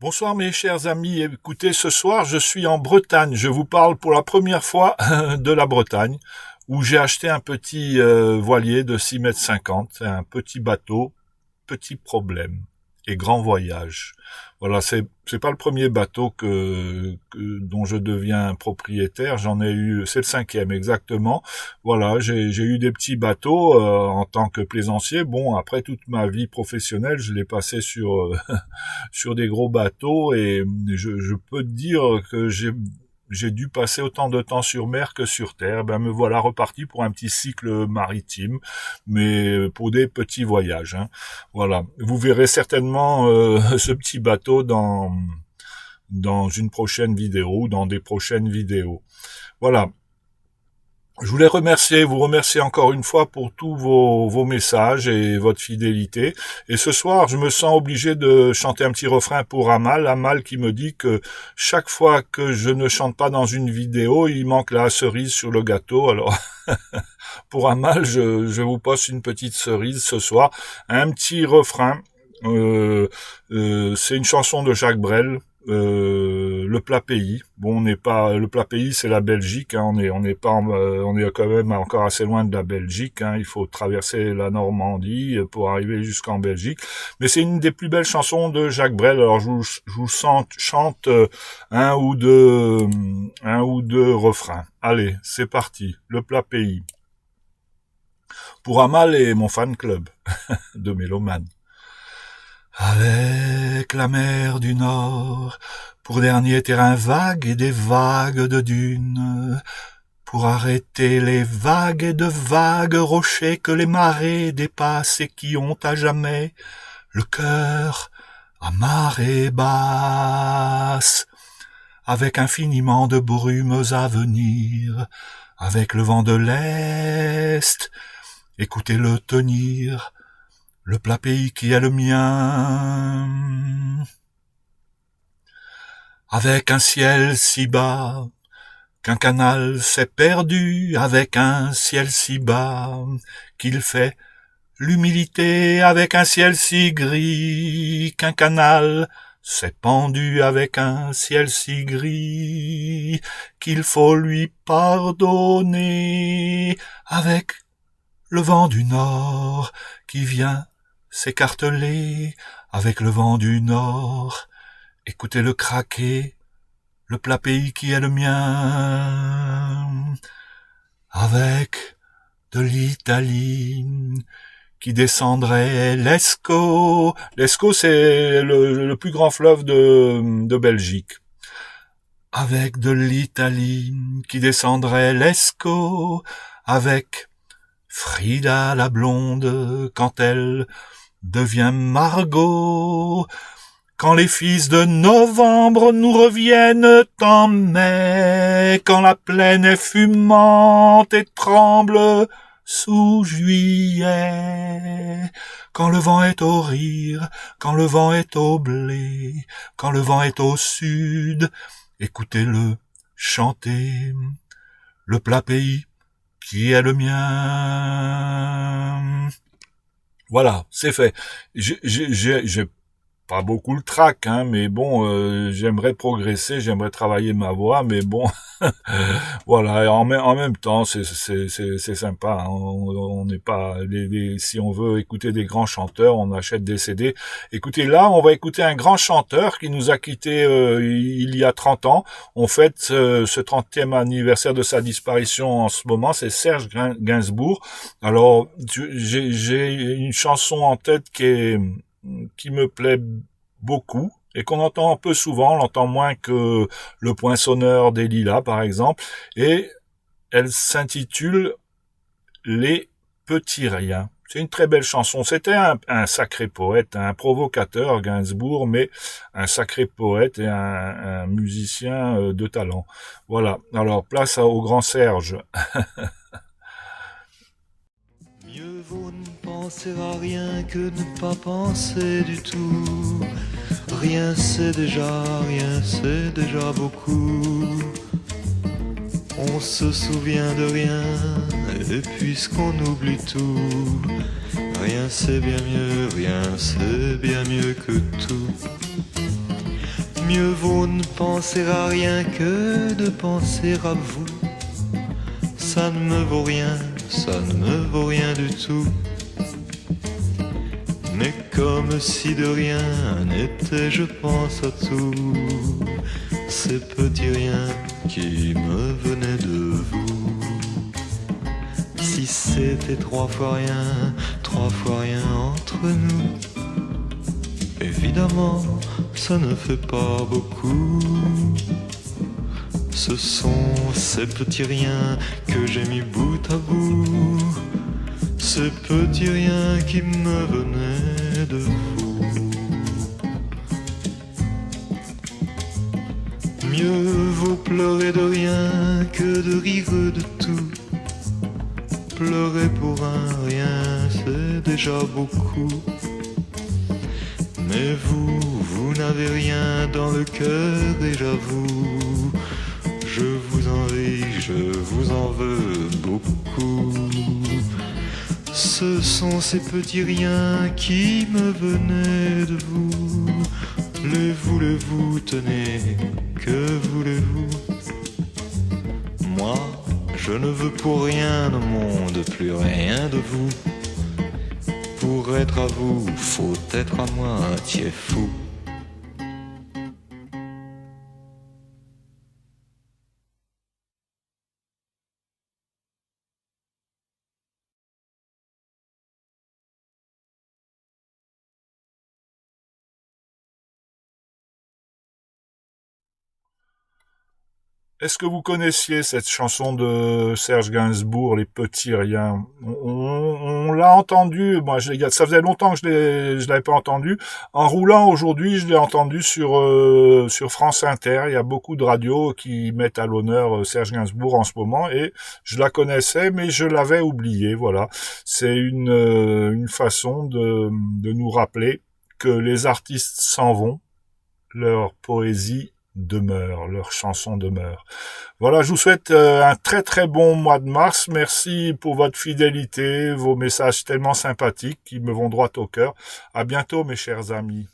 Bonsoir mes chers amis, écoutez, ce soir je suis en Bretagne, je vous parle pour la première fois de la Bretagne, où j'ai acheté un petit voilier de 6,50 m, un petit bateau, petit problème et grand voyage. Voilà, c'est pas le premier bateau dont je deviens propriétaire, j'en ai eu, c'est le cinquième exactement. Voilà, j'ai eu des petits bateaux en tant que plaisancier. Bon, après toute ma vie professionnelle, je l'ai passé sur sur des gros bateaux et je peux te dire que j'ai dû passer autant de temps sur mer que sur terre. Ben me voilà reparti pour un petit cycle maritime, mais pour des petits voyages, hein. Voilà. Vous verrez certainement ce petit bateau dans une prochaine vidéo, dans des prochaines vidéos. Voilà. Je voulais vous remercier encore une fois pour tous vos messages et votre fidélité. Et ce soir, je me sens obligé de chanter un petit refrain pour Amal qui me dit que chaque fois que je ne chante pas dans une vidéo, il manque la cerise sur le gâteau. Alors, pour Amal, je vous poste une petite cerise ce soir. Un petit refrain. C'est une chanson de Jacques Brel. Le plat pays. Bon, on n'est pas le plat pays, c'est la Belgique. Hein, on n'est pas, on est quand même encore assez loin de la Belgique. Hein, il faut traverser la Normandie pour arriver jusqu'en Belgique. Mais c'est une des plus belles chansons de Jacques Brel. Alors je vous chante un ou deux refrains. Allez, c'est parti. Le plat pays. Pour Amal et mon fan club de Mélomanes. Avec la mer du Nord, pour dernier terrain vague et des vagues de dunes, pour arrêter les vagues et de vagues rochers que les marées dépassent et qui ont à jamais le cœur à marée basse, avec infiniment de brumes à venir, avec le vent de l'Est, écoutez-le tenir, le plat pays qui est le mien, avec un ciel si bas qu'un canal s'est perdu, avec un ciel si bas qu'il fait l'humilité, avec un ciel si gris qu'un canal s'est pendu, avec un ciel si gris qu'il faut lui pardonner, avec le vent du Nord qui vient s'écarteler, avec le vent du Nord, écoutez-le craquer, le plat pays qui est le mien, avec de l'Italie qui descendrait l'Escaut. L'Escaut, c'est le plus grand fleuve de Belgique. Avec de l'Italie qui descendrait l'Escaut, avec Frida la blonde quand elle devient Margot, quand les fils de novembre nous reviennent en mai, quand la plaine est fumante et tremble sous juillet, quand le vent est au rire, quand le vent est au blé, quand le vent est au sud, écoutez-le chanter, le plat pays qui est le mien. Voilà, c'est fait. J'ai pas beaucoup le trac, hein, mais bon, j'aimerais progresser, j'aimerais travailler ma voix, mais bon, voilà. Et en même temps, c'est sympa. Hein, on n'est pas, si on veut écouter des grands chanteurs, on achète des CD. Écoutez, là, on va écouter un grand chanteur qui nous a quittés il y a 30 ans. On fête ce 30e anniversaire de sa disparition en ce moment. C'est Serge Gainsbourg. Alors, j'ai une chanson en tête qui me plaît beaucoup et qu'on entend un peu souvent, on l'entend moins que Le Poinçonneur des Lilas par exemple, et elle s'intitule Les Petits Riens. C'est une très belle chanson. C'était un sacré poète, un provocateur Gainsbourg, mais un sacré poète et un musicien de talent. Voilà, alors place au grand Serge. Mieux vaut ne penser à rien que ne pas penser du tout. Rien c'est déjà beaucoup. On se souvient de rien, et puisqu'on oublie tout, rien c'est bien mieux que tout. Mieux vaut ne penser à rien que de penser à vous. Ça ne me vaut rien, ça ne me vaut rien du tout. Mais comme si de rien n'était, je pense à tout. Ces petits riens qui me venaient de vous. Si c'était 3 fois rien entre nous. Évidemment, ça ne fait pas beaucoup. Ce sont ces petits riens que j'ai mis bout à bout. Ces petits riens qui me venaient de vous. Mieux vaut pleurer de rien que de rire de tout. Pleurer pour un rien, c'est déjà beaucoup. Mais vous n'avez rien dans le cœur et j'avoue, je vous envie, je vous en veux beaucoup. Ce sont ces petits riens qui me venaient de vous. Les voulez-vous, tenez, que voulez-vous? Moi, je ne veux pour rien au monde, plus rien de vous. Pour être à vous, faut être à moitié fou. Est-ce que vous connaissiez cette chanson de Serge Gainsbourg, Les Petits Riens? On l'a entendu, moi, ça faisait longtemps que je l'avais pas entendu. En roulant aujourd'hui, je l'ai entendu sur France Inter. Il y a beaucoup de radios qui mettent à l'honneur Serge Gainsbourg en ce moment, et je la connaissais, mais je l'avais oublié. Voilà, c'est une façon de nous rappeler que les artistes s'en vont, leur poésie demeure, leur chanson demeure. Voilà, je vous souhaite un très très bon mois de mars. Merci pour votre fidélité, vos messages tellement sympathiques qui me vont droit au cœur. À bientôt mes chers amis.